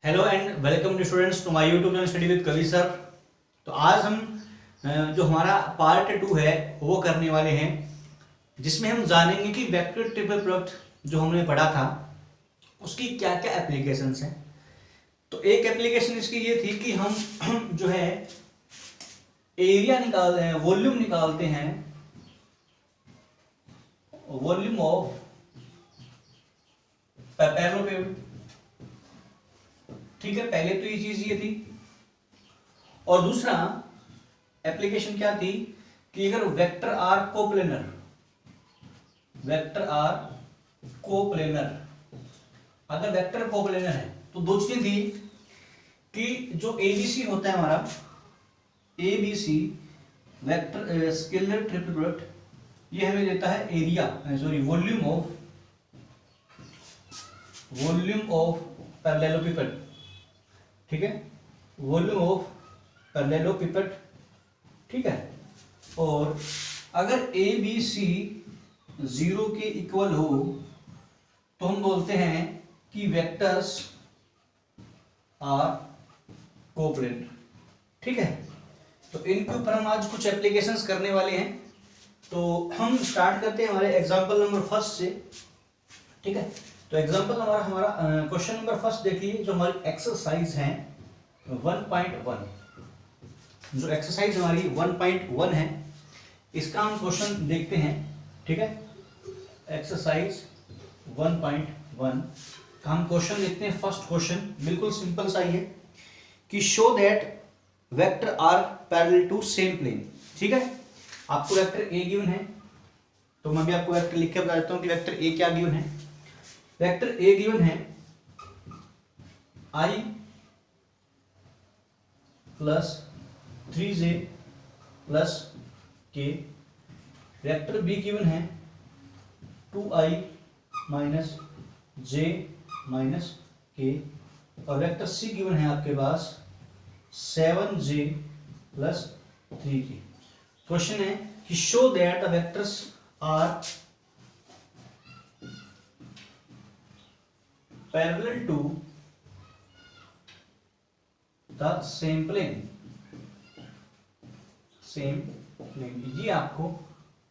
Hello and welcome to students to my YouTube channel study with Kavi sir. तो आज हम जो हमारा पार्ट 2 है वो करने वाले हैं, जिसमें हम जानेंगे कि वेक्टर ट्रिपल प्रोडक्ट जो हमने पढ़ा था उसकी क्या क्या एप्लीकेशंस हैं। तो एक एप्लीकेशन इसकी ये थी कि हम जो है एरिया निकालते हैं, वॉल्यूम निकालते हैं, वॉल्यूम ऑफ पैरेललोपेड। ठीक है, पहले तो ये चीज ये थी। और दूसरा एप्लीकेशन क्या थी कि अगर वेक्टर आर कोप्लेनर, अगर वेक्टर कोप्लेनर है तो दो चीजें थी कि जो एबीसी होता है हमारा, ABC vector scalar triple product, ये हमें देता है एरिया सॉरी वॉल्यूम ऑफ पैरेललोपेड। ठीक है, वॉल्यूम ऑफ पैरेललोपेड। ठीक है, और अगर ए बी सी 0 के इक्वल हो तो हम बोलते हैं कि वेक्टर्स आर कोप्लेनर। ठीक है, तो इनके ऊपर हम आज कुछ एप्लीकेशंस करने वाले हैं। तो हम स्टार्ट करते हैं हमारे एग्जांपल नंबर फर्स्ट से। ठीक है, तो एग्जांपल हमारा क्वेश्चन नंबर फर्स्ट देखिए, जो हमारी एक्सरसाइज है 1.1, जो एक्सरसाइज हमारी 1.1 है, इसका हम क्वेश्चन देखते हैं। ठीक है, एक्सरसाइज 1.1 का हम क्वेश्चन देखते हैं। फर्स्ट क्वेश्चन बिल्कुल सिंपल सा ही है कि show that vector are parallel to same plane. ठीक है, आपको वेक्टर ए गिवन है, तो मैं भी आपको वेक्टर लिख के बता देता हूं कि वेक्टर ए क्या गिवन है। वेक्टर ए गिवन है i plus 3j plus k। Vector B given है 2i minus j minus k। और वेक्टर सी गिवन है आपके पास 7j प्लस 3k। क्वेश्चन है कि show that the vectors are parallel to the same plane. ये आपको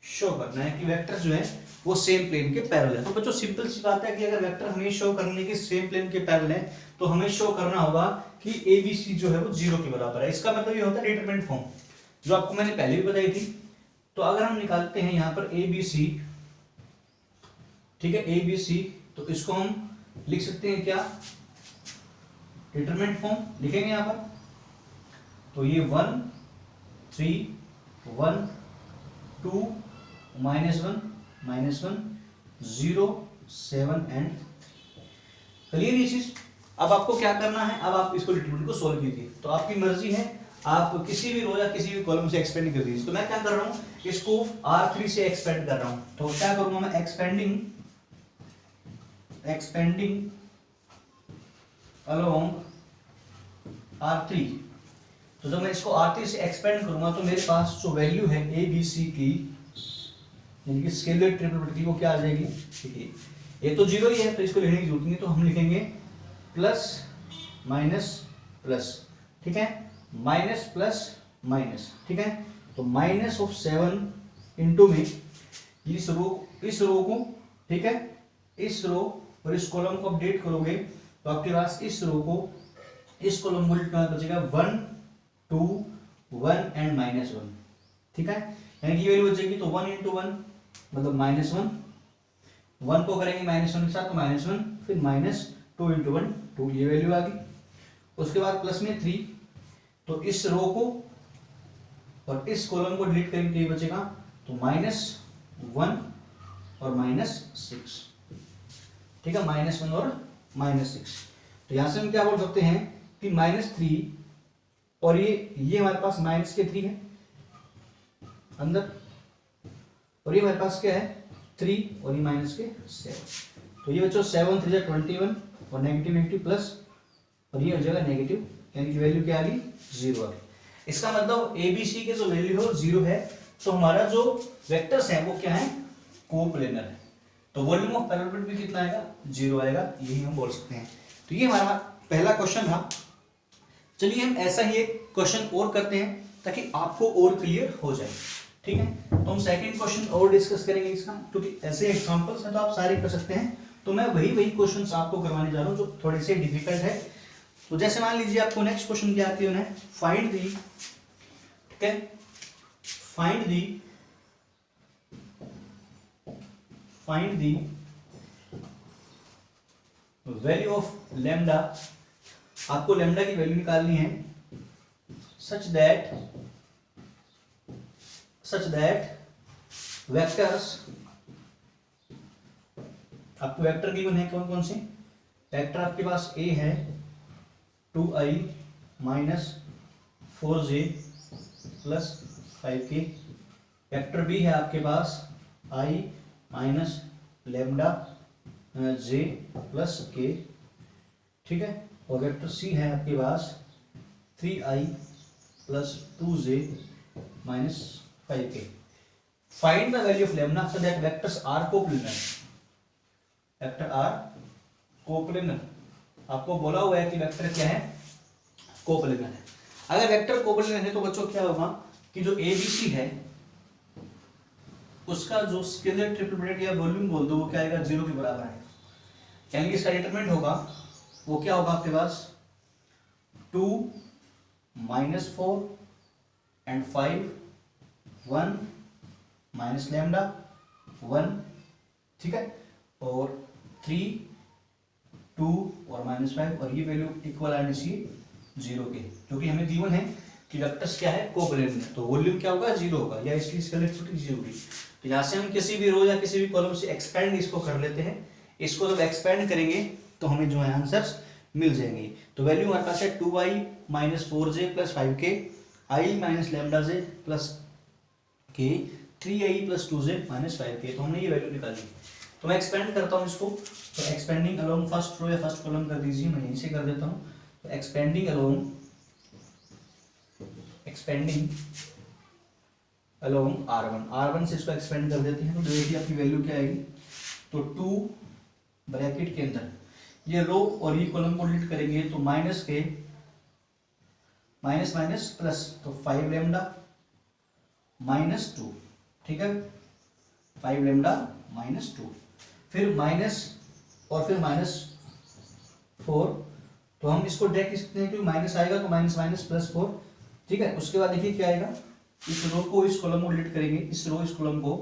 शो करना है कि वेक्टर जो है वो सेम प्लेन के पैरेलल है। तो बच्चों सिंपल सी बात है कि अगर वेक्टर हमें शो करने की सेम प्लेन के पैरेलल है तो हमें शो करना होगा कि एबीसी जो है वो 0 के बराबर है। इसका मतलब ये होता है डिटरमिनेंट फॉर्म, जो आपको मैंने पहले भी बताई थी। तो अगर हम निकालते हैं यहाँ पर एबीसी, ठीक है, एबीसी, तो इसको हम लिख सकते हैं क्या, डिटरमिनेंट फॉर्म लिखेंगे यहाँ पर। तो ये 1 3 1 2 -1 -1 0 7 एंड क्लियर ये चीज। अब आपको क्या करना है, अब आप इसको डिटरमिनेंट को सोल्व कीजिए। तो आपकी मर्जी है, आप किसी भी रो या किसी भी कॉलम से एक्सपेंड कर दीजिए। तो मैं क्या कर रहा हूँ, इसको R3 से एक्सपेंड कर रहा हूँ। तो क्या करूंगा मैं, एक्सपेंडिंग अलोंग R3। तो जब मैं इसको R3 से एक्सपेंड करूंगा तो मेरे पास जो वैल्यू है ए बी सी की, यानी कि स्केलर ट्रिपल प्रोडक्ट की, वो क्या आ जाएगी। ठीक है, ये तो 0 ही है तो इसको लिखने की जरूरत नहीं, तो हम लिखेंगे प्लस माइनस प्लस। ठीक है, माइनस प्लस माइनस। ठीक है, तो माइनस ऑफ 7 इंटू में इस रो को, ठीक है, इस रो और इस कॉलम को अपडेट करोगे तो आपके पास इस रो को इस कॉलम में बचेगा 1 2 1 एंड -1। ठीक है, यानी कि वैल्यू बचेगी तो 1 × 1 मतलब -1, 1 को करेंगे -1 के साथ तो -1, फिर -2 × 1 2, ये वैल्यू आ गई। उसके बाद प्लस में 3, तो इस रो को और इस कॉलम को डिलीट करेंगे तो ये बचेगा तो -1 और -6। ठीक है, -1 और -6। तो यहां से हम क्या बोल सकते हैं कि -3 और ये हमारे पास -3 है अंदर, और ये हमारे पास क्या है 3 और ये -7। तो ये बच्चों 7 3 21 और नेगेटिव प्लस, और ये हो जाएगा नेगेटिव, यानी कि वैल्यू क्या आ गई 0 आ गई। इसका मतलब एबीसी के जो वैल्यू है 0 है, तो हमारा जो वेक्टर्स है वो क्या है, कोप्लेनर है। तो वॉल्यूम ऑफ पैरेललोपेड भी कितना आएगा, 0 आएगा, यही हम बोल सकते हैं। तो ये हमारा पहला क्वेश्चन था। चलिए हम ऐसा ही एक क्वेश्चन और करते हैं ताकि आपको और क्लियर हो जाए, ठीक है। तो हम सेकंड क्वेश्चन और डिस्कस करेंगे इसका, क्योंकि ऐसे एग्जांपल्स हैं तो आप सारे कर सकते हैं। तो मैं वही क्वेश्चंस आपको करवाने जा रहा हूँ जो थोड़े से डिफिकल्ट है। तो जैसे मान लीजिए आपको नेक्स्ट क्वेश्चन क्या आती है, फाइंड दी, ठीक है, find the value of lambda. आपको लैम्डा की वैल्यू निकालनी है सच दैट वेक्टर्स, आपको वेक्टर गिवन है कौन कौन से वेक्टर आपके पास, ए है 2i minus 4j plus 5k, vector B है आपके पास i minus lambda j plus k, ठीक है, और वेक्टर सी है आपके पास 3i plus 2j minus 5k। Find the value of lambda so that vectors are coplanar, vector are coplanar. आपको बोला हुआ है कि वेक्टर क्या है, कोप्लेनर है। अगर वेक्टर कोप्लेनर है तो बच्चों क्या होगा कि जो ABC है उसका जो स्केलर ट्रिपल प्रोडक्ट या वॉल्यूम बोल दो वो क्या आएगा, 0 के बराबर है। यानी कि इसका डिटरमिनेंट होगा वो क्या होगा आपके पास 2 माइनस 4 एंड 5 1 माइनस लैम्डा 1, ठीक है, और 3 2 और माइनस 5, और ये वैल्यू इक्वल आनी चाहिए 0 के, क्योंकि हमें गिवन है कि वेक्टर्स क्या है, कोप्लेनर, तो वॉल्यूम क्या होगा 0 होगा, या इसकी स्केलर प्रॉपर्टी 0 होगी। तो यहाँ से हम किसी भी रो या किसी भी कॉलम से एक्सपेंड इसको कर लेते हैं। इसको जब एक्सपेंड करेंगे तो हमें जो है आंसर्स मिल जाएंगे। तो वैल्यू हमारे पास है 2i minus 4j plus 5k, i minus lambda j plus k, 3i plus 2j minus 5k। तो हमने ये वैल्यू निकाली। तो मैं एक्सपेंड करता हूँ इसको, तो एक्सपेंडिंग अलोंग फर्स्ट रो या फर्स्ट कॉलम कर दीजिए, मैं यहीं से कर देता हूँ। तो एक्सपेंडिंग अलोंग R1 से इसको एक्सपेंड कर देते हैं। तो देखिए आपकी वैल्यू क्या आएगी, तो 2 ब्रैकेट के अंदर ये रो और ये कॉलम को डिलीट करेंगे तो माइनस के माइनस माइनस प्लस, तो 5 लैम्डा माइनस 2, ठीक है, 5 लैम्डा माइनस 2, फिर माइनस और फिर माइनस 4। तो हम इसको डायरेक्ट लिख सकते हैं क्योंकि माइनस आएगा तो माइनस माइनस प्लस 4, ठीक है। उसके बाद देखिए क्या आएगा, इस रो को इस कॉलम को डिलीट करेंगे, इस रो इस कॉलम को,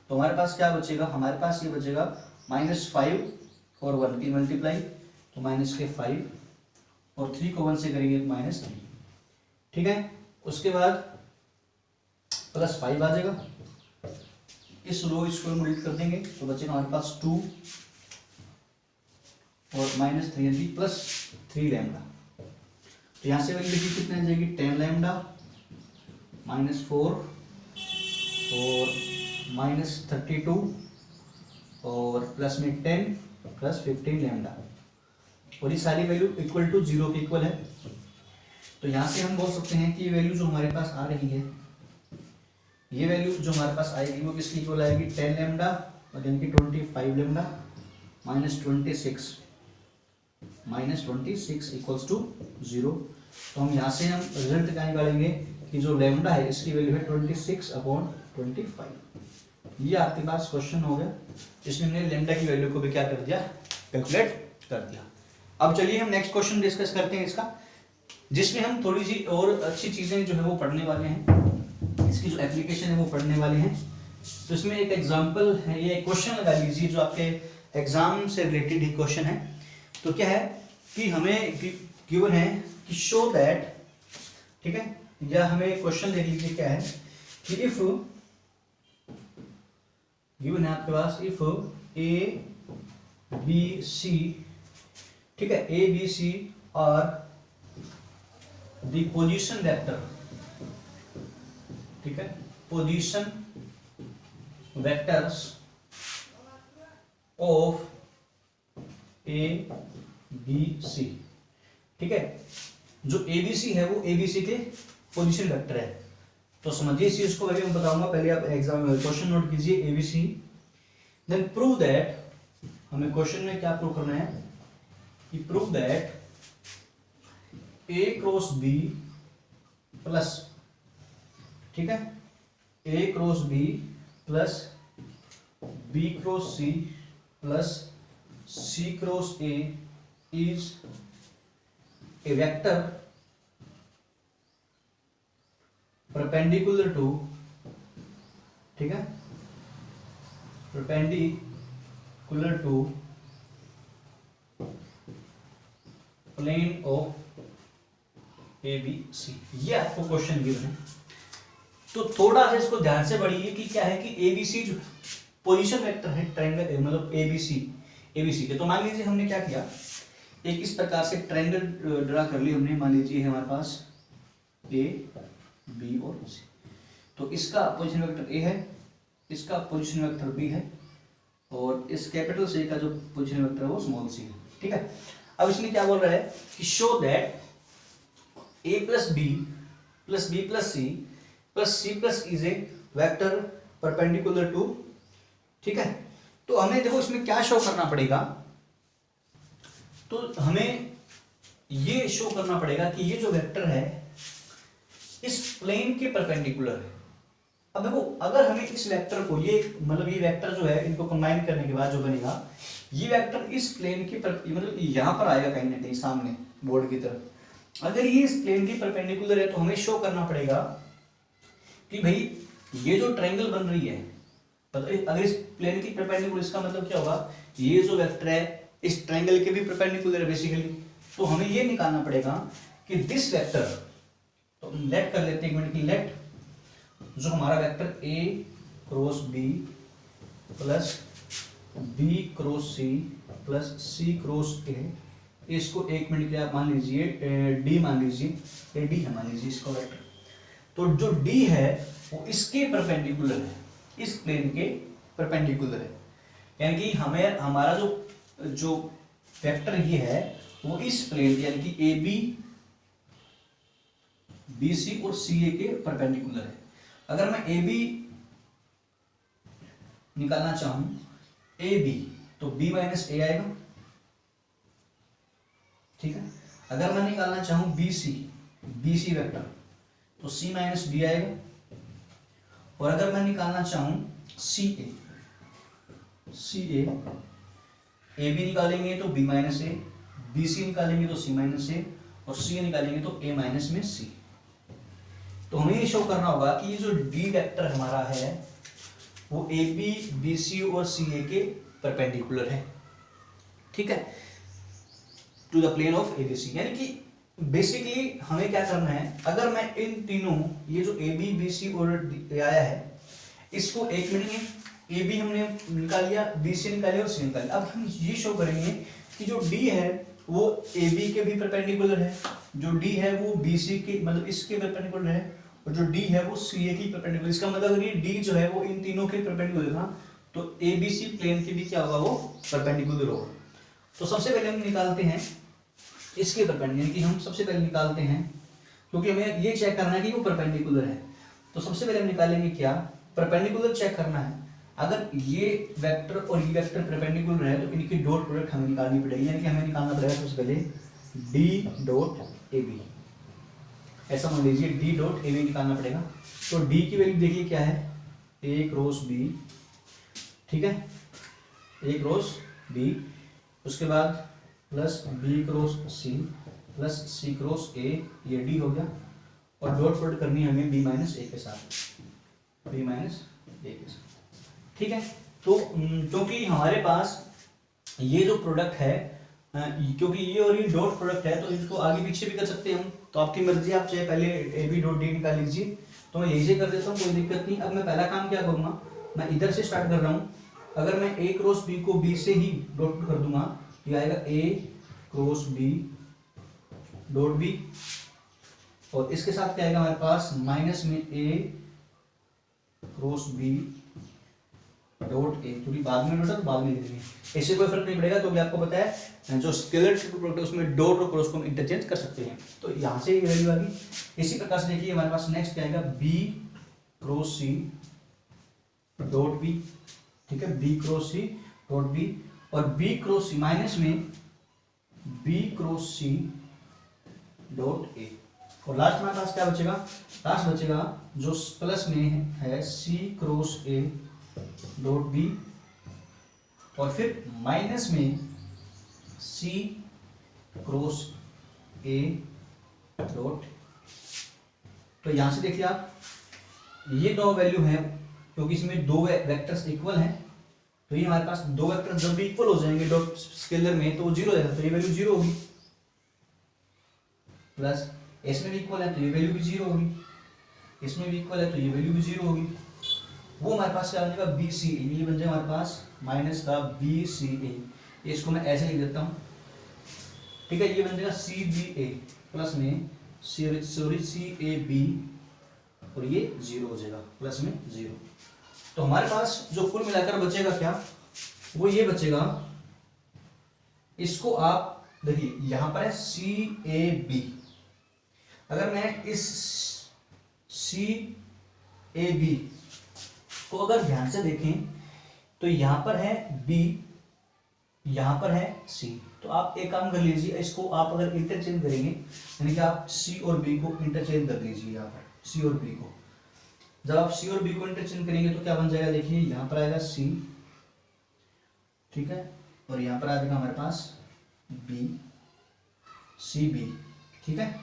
तो हमारे पास क्या बचेगा, हमारे पास ये बचेगा माइनस 5 और 1 की मल्टीप्लाई, तो माइनस के 5 और 3 को 1 से करेंगे तो माइनस 3, ठीक है। उसके बाद प्लस 5 आ जाएगा, इस रो इस कॉलम को डिलीट कर देंगे तो बचेगा हमारे पास 2 और माइनस 3 प्लस 3 लैम्डा। तो यहाँ से वैल्यू लिखी कितने आ जाएगी, 10 लैम्डा माइनस 4 और माइनस 32 और प्लस में 10 प्लस 15 लैम्डा, और ये सारी वैल्यू इक्वल टू 0 के इक्वल है। तो यहाँ से हम बोल सकते हैं कि ये वैल्यू जो हमारे पास आ रही है, ये वैल्यू जो हमारे पास आएगी वो किसकी इक्वल आएगी, 10 लैम्डा और यानी कि 25 लैम्डा माइनस 26 इक्वल्स टू 0। तो हम यहाँ से हम रिजल्ट क्या निकालेंगे कि जो लैम्डा है इसकी वैल्यू है 26/25। ये आपके पास क्वेश्चन हो गया जिसमें हमने लैम्डा की वैल्यू को भी क्या कर दिया, कैलकुलेट कर दिया। अब चलिए हम नेक्स्ट क्वेश्चन डिस्कस करते हैं इसका, जिसमें हम थोड़ी सी और अच्छी चीजें जो है वो पढ़ने वाले हैं, इसकी जो एप्लीकेशन है वो पढ़ने वाले हैं। तो इसमें एक एग्जांपल है, ये क्वेश्चन लगा लीजिए जो आपके एग्जाम से रिलेटेड ही क्वेश्चन है। तो क्या है कि हमें गिवन है कि शो दैट, ठीक है, या हमें क्वेश्चन देख लीजिए क्या है कि इफ गिवन है आपके पास, इफ ए बी सी, ठीक है, A B C are the position vector, ठीक है, position vectors of A B C, ठीक है, जो एबीसी है वो एबीसी के पोजीशन वेक्टर है। तो समझिए इसी उसको मैं बताऊंगा, पहले आप एग्जाम में क्वेश्चन नोट कीजिए, एबीसी, देन प्रूव दैट, हमें क्वेश्चन में क्या प्रूव करना है कि prove that A cross B plus, ठीक है, A cross B plus B cross C plus C cross A is a vector perpendicular to, ठीक है, perpendicular to plane of A B C. ये आपको क्वेश्चन गिवन है, तो थोड़ा सा इसको ध्यान से पढ़िए कि क्या है कि ए बी सी जो पोजीशन वेक्टर है ट्रायंगल, मतलब ए बी सी के। तो मान लीजिए हमने क्या किया, एक इस प्रकार से ट्रायंगल ड्रा कर ली हमने। मान लीजिए हमारे पास ए बी और सी, तो इसका पोजीशन वेक्टर ए है, इसका पोजीशन वेक्टर बी है, और इस कैपिटल सी का जो पोजीशन वेक्टर है वो स्मॉल सी है, ठीक है। अब इसमें क्या बोल रहा है कि show that A plus B plus B plus C plus is a vector perpendicular to, ठीक है। तो हमें देखो इसमें क्या शो करना पड़ेगा, तो हमें ये शो करना पड़ेगा कि ये जो वेक्टर है इस प्लेन के परपेंडिकुलर है। अब देखो अगर हमें इस वेक्टर को, ये मतलब ये वेक्टर जो है इनको कंबाइन करने के बाद जो बनेगा, ये वेक्टर इस प्लेन के मतलब यहां पर आएगा कहीं ना कहीं सामने बोर्ड की तरफ। अगर ये इस प्लेन के परपेंडिकुलर है तो हमें शो करना पड़ेगा कि भाई ये जो ट्रायंगल बन रही है, अगर इस प्लेन की परपेंडिकुलर, इसका मतलब क्या होगा, ये जो वेक्टर है इस ट्रायंगल के भी परपेंडिकुलर है बेसिकली। तो हमें ये निकालना पड़ेगा कि दिस वेक्टर, तो लेट कर लेते हैं एक मिनट की, लेट जो हमारा vector A cross B plus B cross C plus C cross A, इसको एक मिनट के आप मान लीजिए डी मान लीजिए, ये डी है मान लीजिए इसका वेक्टर। तो जो डी है वो इसके परपेंडिकुलर है, इस प्लेन के परपेंडिकुलर है, यानी कि हमें हमारा जो वेक्टर ये है वो इस प्लेन यानी कि ए बी बी सी और सी ए के परपेंडिकुलर है। अगर मैं ए बी निकालना चाहूं, ए बी, तो बी माइनस ए आएगा, ठीक है। अगर मैं निकालना चाहूं बी सी वेक्टर, तो सी माइनस बी आएगा। और अगर मैं निकालना चाहूं सी ए बी निकालेंगे तो बी माइनस ए, बी सी निकालेंगे तो सी माइनस ए, और सी निकालेंगे तो ए माइनस में सी। तो हमें ये शो करना होगा कि ये जो डी वेक्टर हमारा है वो ए बी बी सी और सी ए के परपेंडिकुलर है, ठीक है, to the plane of A B C. यानी कि बेसिकली हमें क्या करना है, अगर मैं इन तीनों, ये जो ए बी बी सी और आया है, इसको एक मिनट में ए बी हमने निकाल लिया, बी सी निकाल लिया और सी निकाल लिया। अब हम ये शो करेंगे कि जो डी है वो ए बी के भी परपेंडिकुलर है, जो डी है वो बी सी के मतलब इसके परपेंडिकुलर है, और जो डी है वो सी ए की परपेंडिकुलर। इसका मतलब अगर ये डी जो है वो इन तीनों के परपेंडिकुलर था, तो ए बी सी प्लेन के भी क्या होगा, वो परपेंडिकुलर होगा। तो सबसे पहले हम निकालते हैं इसके परपेंडिकुलर, कि हम सबसे पहले निकालते हैं, क्योंकि हमें ये चेक करना है कि वो परपेंडिकुलर है। तो सबसे पहले हम निकालेंगे क्या, परपेंडिकुलर चेक करना है। अगर ये वेक्टर और ये वेक्टर परपेंडिकुलर है तो इनकी डॉट प्रोडक्ट हमें निकालनी पड़ेगी, यानी कि हमें निकालना पड़ेगा सबसे पहले डी डॉट ए बी। ऐसा मान लीजिए डी डॉट ए बी निकालना पड़ेगा। तो डी की वैल्यू देखिए क्या है, ए क्रॉस बी, ठीक है, ए क्रॉस बी, उसके बाद plus B cross C plus C cross A, ये डी हो गया, और डॉट प्रोडक्ट करनी है हमें बी माइनस ए के साथ, बी माइनस ए के साथ, ठीक है। तो क्योंकि हमारे पास ये जो प्रोडक्ट है, क्योंकि ये और ये डॉट प्रोडक्ट है, तो इसको आगे पीछे भी कर सकते हैं हम, तो आपकी मर्जी, आप चाहे पहले ए बी डॉट डी निकाल लीजिए, तो मैं यही से कर देता हूँ, कोई दिक्कत नहीं। अब मैं पहला काम क्या करूँगा, मैं इधर से स्टार्ट कर रहा हूँ। अगर मैं ए क्रॉस बी को बी से ही डॉट कर दूंगा, ये आएगा ए क्रॉस बी डॉट बी, और इसके साथ क्या आएगा हमारे पास, माइनस में ए क्रॉस बी डॉट ए, क्योंकि बाद में डॉट बाद में लिख देंगे, इससे कोई फर्क नहीं पड़ेगा। तो भी आपको पता है जो स्केलर ट्रिपल प्रोडक्ट है उसमें डॉट और क्रॉस को हम इंटरचेंज कर सकते हैं, तो यहाँ से ये वैल्यू आ गई। इसी प्रकार से देखिए हमारे पास नेक्स्ट क्या आएगा, B cross C dot B, ठीक है, B cross C dot B, और बी क्रॉस सी माइनस में B cross C dot A. और लास्ट हमारे पास क्या बचेगा, लास्ट बचेगा जो प्लस में है सी क्रॉस ए डॉट बी, और फिर माइनस में सी क्रॉस ए डॉट। तो यहां से देखिए आप, ये दो वैल्यू है क्योंकि इसमें दो वेक्टर्स इक्वल हैं, तो ये हमारे पास दो वेक्टर्स जब भी इक्वल हो जाएंगे डॉट स्केलर में तो वो जीरो हो जाएगा, तो ये वैल्यू जीरो होगी। प्लस इसमें भी इक्वल है तो ये वैल्यू भी जीरो होगी, इसमें भी इक्वल है तो ये वैल्यू भी जीरो होगी। वो हमारे पास क्या बन जाएगा, बी सी ए, ये बन जाएगा हमारे पास माइनस का बी सी ए, इसको मैं ऐसे लिख देता हूँ, ठीक है। ये बन जाएगा सी बी ए प्लस में सॉरी सी ए बी, और ये जीरो हो जाएगा प्लस में जीरो। तो हमारे पास जो कुल मिलाकर बचेगा क्या, वो ये बचेगा, इसको आप देखिए यहां पर है सी ए बी, अगर मैं इस सी ए बी को अगर ध्यान से देखें तो यहां पर है बी, यहां पर है सी, तो आप एक काम कर लीजिए, इसको आप अगर इंटरचेंज करेंगे यानी कि आप सी और बी को इंटरचेंज कर लीजिए, यहाँ पर सी और बी को, जब आप सी और बी को इंटरचेंज करेंगे तो क्या बन जाएगा, देखिए यहां पर आएगा सी, ठीक है, और यहां पर आ जाएगा हमारे पास बी सी बी, ठीक है,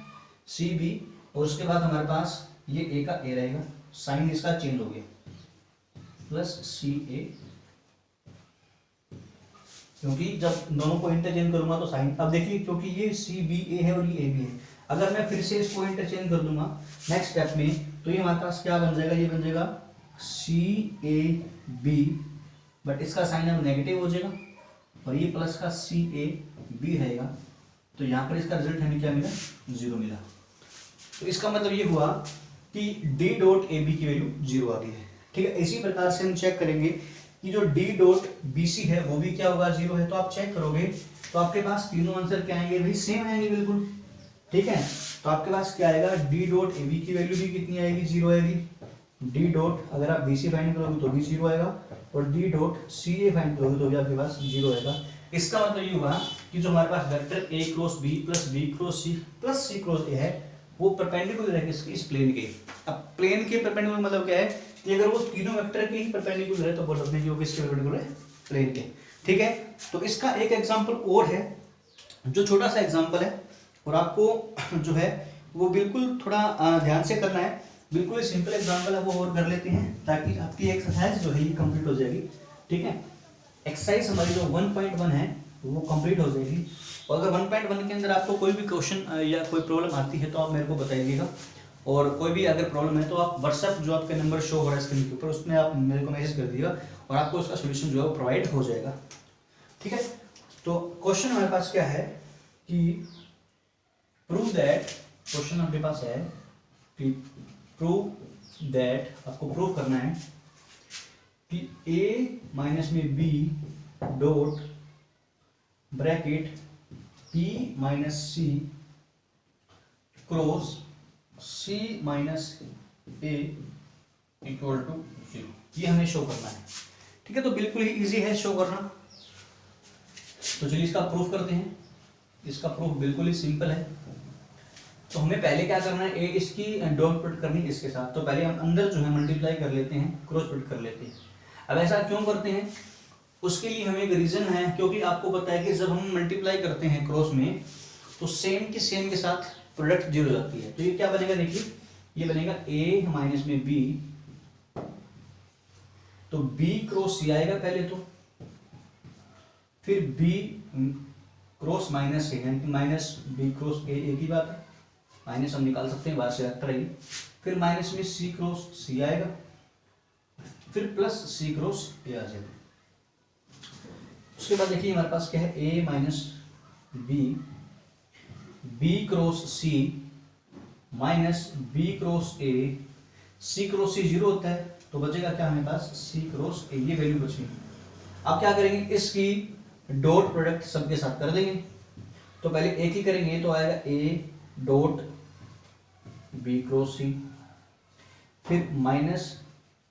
सी बी, और उसके बाद हमारे पास ये ए का ए रहेगा, साइन इसका चेंज हो गया, प्लस सी ए, क्योंकि जब दोनों को इंटरचेंज करूंगा तो साइन, अब देखिए क्योंकि ये सी बी ए है और ये ए बी है, अगर मैं फिर से इसको इंटरचेंज कर दूंगा नेक्स्ट स्टेप में तो ये हमारे पास क्या बन जाएगा, ये बन जाएगा सी ए बी, बट इसका साइन अब नेगेटिव हो जाएगा और ये प्लस का सी ए बी रहेगा, तो यहाँ पर इसका रिजल्ट हमें क्या मिला, जीरो मिला। तो इसका मतलब ये हुआ कि डी डॉट ए बी की वैल्यू जीरो आ गई है, ठीक है। इसी प्रकार से हम चेक करेंगे कि जो डी डॉट बी सी है वो भी क्या होगा, जीरो है। तो आप चेक करोगे तो आपके पास तीनों आंसर क्या आएंगे, भाई सेम आएंगे बिल्कुल, ठीक है। तो आपके पास क्या आएगा, डी डॉट ए बी की वैल्यू भी कितनी आएगी, जीरो आएगी। डी डॉट अगर आप बी सी फाइंड करोगे तो भी जीरो आएगा, और डी डॉट सी ए फाइंड करोगे तो भी आपके पास जीरो आएगा। इसका मतलब ये हुआ कि जो हमारे पास vector A cross B plus B cross C plus C cross A है वो परपेंडिकुलर है किसके, इस प्लेन के। अब प्लेन के परपेंडिकुलर मतलब क्या है कि अगर वो तीनों वेक्टर के ही परपेंडिकुलर है तो बोल सकते हैं कि वो किसके परपेंडिकुलर है, प्लेन के, ठीक है। तो इसका एक एग्जांपल और है जो छोटा सा एग्जांपल है, और आपको जो है वो बिल्कुल थोड़ा ध्यान से करना है, बिल्कुल ही सिंपल एग्जांपल है वो और कर लेते हैं ताकि आपकी एक्सरसाइज जो है ये कंप्लीट हो जाएगी, ठीक है। एक्सरसाइज हमारी जो 1.1 है वो कंप्लीट हो जाएगी, और अगर 1.1 के अंदर आपको कोई भी क्वेश्चन या कोई प्रॉब्लम आती है तो आप मेरे को बताइएगा, और कोई भी अगर प्रॉब्लम है तो आप व्हाट्सएप जो आपके नंबर शो हो रहा है स्क्रीन के ऊपर उसमें आप मेरे को मैसेज कर दीजिएगा और आपको उसका सोल्यूशन जो है वो प्रोवाइड हो जाएगा, ठीक है। तो क्वेश्चन हमारे पास क्या है कि प्रूव दैट, क्वेश्चन हमारे पास है कि प्रूव दैट, आपको प्रूव करना है कि a माइनस में b dot bracket p minus c cross c minus a equal to 0, ये हमें शो करना है, ठीक है। तो बिल्कुल ही इजी है शो करना, तो चलिए इसका प्रूफ करते हैं। इसका प्रूफ बिल्कुल ही सिंपल है। तो हमें पहले क्या करना है, इसकी डॉट प्रोडक्ट करनी है इसके साथ, तो पहले हम अंदर जो है मल्टीप्लाई कर लेते हैं, क्रॉस प्रोडक्ट कर लेते हैं। अब ऐसा क्यों करते हैं, उसके लिए हमें एक रीजन है, क्योंकि आपको पता है कि जब हम मल्टीप्लाई करते हैं क्रॉस में तो सेम की सेम के साथ प्रोडक्ट जीरो हो जाती है। तो ये क्या बनेगा, देखिए ये बनेगा a माइनस में b, तो b क्रॉस c आएगा पहले, तो फिर b क्रॉस माइनस c यानी कि माइनस b क्रॉस a, एक ही बात है, माइनस हम निकाल सकते हैं बाहर से आता रही, फिर माइनस में c क्रॉस c आएगा, फिर प्लस c क्रॉस a आ जाएगा। उसके बाद देखिए हमारे पास क्या है, a minus b cross c minus b cross a, c cross c zero होता है तो बचेगा क्या हमारे पास, c क्रॉस a, ये वैल्यू बचेगी। अब क्या करेंगे, इसकी डॉट प्रोडक्ट सबके साथ कर देंगे। तो पहले एक ही करेंगे तो आएगा a dot b cross c, फिर minus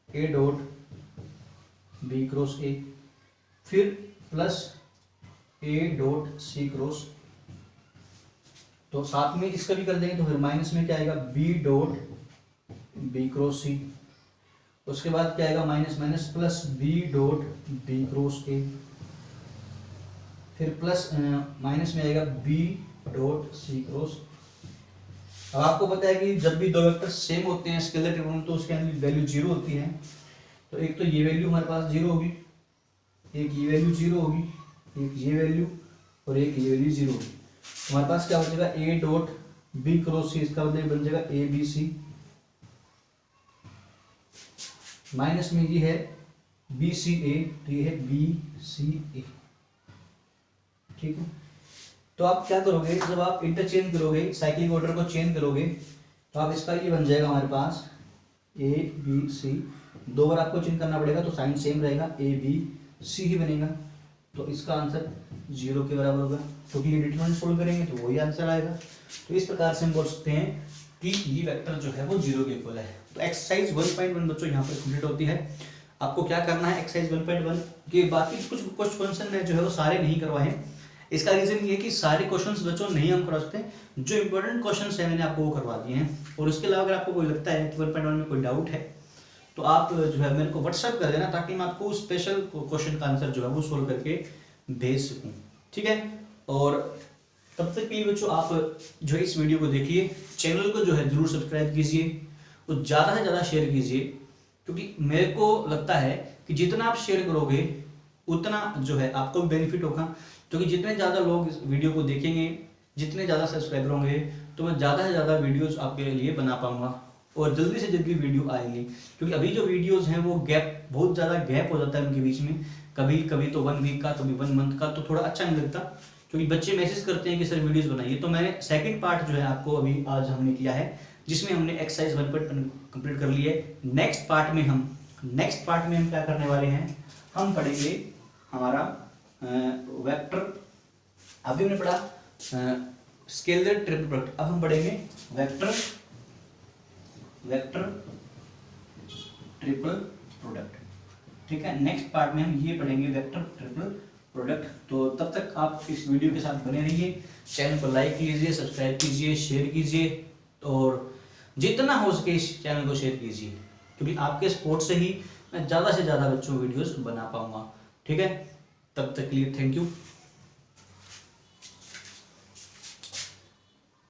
a dot b cross a, फिर plus a dot c cross तो साथ में इसका भी कर देंगे, तो फिर माइनस में क्या आएगा B dot B cross C, उसके बाद क्या आएगा minus minus plus B dot B cross A, फिर प्लस माइनस में आएगा बी डॉट सी क्रॉस। अब आपको पता है कि जब भी दो वेक्टर सेम होते हैं स्केलर ट्रिगोनोमेट्री तो उसके अंदर वैल्यू जीरो होती है। तो एक तो ये वैल्यू हमारे पास जीरो होगी, एक ये वैल्यू जीरो होगी, एक ये वैल्यू और एक ये वैल्यू जीरो होगी। हमारे पास क्या हो जाएगा ए डॉट बी क्रॉस सी, इसका मतलब बन जाएगा ए बी सी, माइनस में ये है बी सी ए, तो ये है बी सी ए। ठीक है, तो आप क्या करोगे जब आप इंटरचेंज करोगे साइक्लिक ऑर्डर को चेंज करोगे तो आप इसका ये बन जाएगा हमारे पास ए बी सी, दो बार आपको चेंज करना पड़ेगा तो साइन सेम रहेगा, ए बी सी ही बनेगा। तो इसका आंसर जीरो के बराबर होगा, क्योंकि ये डिटरमिनेंट सोल्व करेंगे तो वही आंसर आएगा। तो इस प्रकार से हम बोल सकते हैं कि ये वेक्टर जो है वो जीरो के इक्वल है। तो एक्सरसाइज 1.1 बच्चों यहाँ पर कंप्लीट होती है। आपको क्या करना है, एक्सरसाइज 1.1 के बाकी कुछ क्वेश्चन में जो है वो सारे नहीं करवाए हैं। इसका रीजन ये कि सारे क्वेश्चंस बच्चों नहीं हम करवा सकते, जो इंपॉर्टेंट क्वेश्चंस हैं मैंने आपको वो करवा दिए हैं। और उसके अलावा अगर आपको कोई लगता है कि 1.1 में कोई डाउट है तो आप जो है मेरे को व्हाट्सएप कर देना, ताकि मैं आपको स्पेशल क्वेश्चन का आंसर जो है वो सोल्व करके भेज सकूँ। ठीक है, और तब तक के लिए बच्चों आप जो है इस वीडियो को देखिए, चैनल को जो है जरूर सब्सक्राइब कीजिए और ज़्यादा से ज़्यादा शेयर कीजिए, क्योंकि मेरे को लगता है कि जितना आप शेयर करोगे उतना जो है आपको बेनिफिट होगा। क्योंकि जितने ज़्यादा लोग इस वीडियो को देखेंगे, जितने ज़्यादा सब्सक्राइबर होंगे, तो मैं ज़्यादा से ज़्यादा वीडियोस आपके लिए बना पाऊंगा और जल्दी से जल्दी वीडियो आएंगी। क्योंकि अभी जो वीडियोस हैं वो गैप, बहुत ज़्यादा गैप हो जाता है उनके बीच में, कभी कभी तो 1 वीक का, कभी 1 मंथ का, तो थोड़ा अच्छा नहीं लगता। क्योंकि बच्चे मैसेज करते हैं कि सर वीडियोज़ बनाइए। तो मैंने सेकेंड पार्ट जो है आपको अभी आज हमने किया है, जिसमें हमने एक्सरसाइज 1.1 कंप्लीट कर ली है। नेक्स्ट पार्ट में हम क्या करने वाले हैं, हम पढ़ेंगे हमारा वेक्टर। अभी हमने पढ़ा स्केलर ट्रिपल प्रोडक्ट, अब हम पढ़ेंगे वेक्टर ट्रिपल प्रोडक्ट। ठीक है, नेक्स्ट पार्ट में हम ये पढ़ेंगे वेक्टर ट्रिपल प्रोडक्ट। तो तब तक आप इस वीडियो के साथ बने रहिए, चैनल को लाइक कीजिए, सब्सक्राइब कीजिए, शेयर कीजिए और जितना हो सके इस चैनल को शेयर कीजिए, क्योंकि आपके सपोर्ट से ही मैं ज़्यादा से ज़्यादा बच्चों वीडियोस बना पाऊंगा। ठीक है, तब तक के लिए थैंक यू।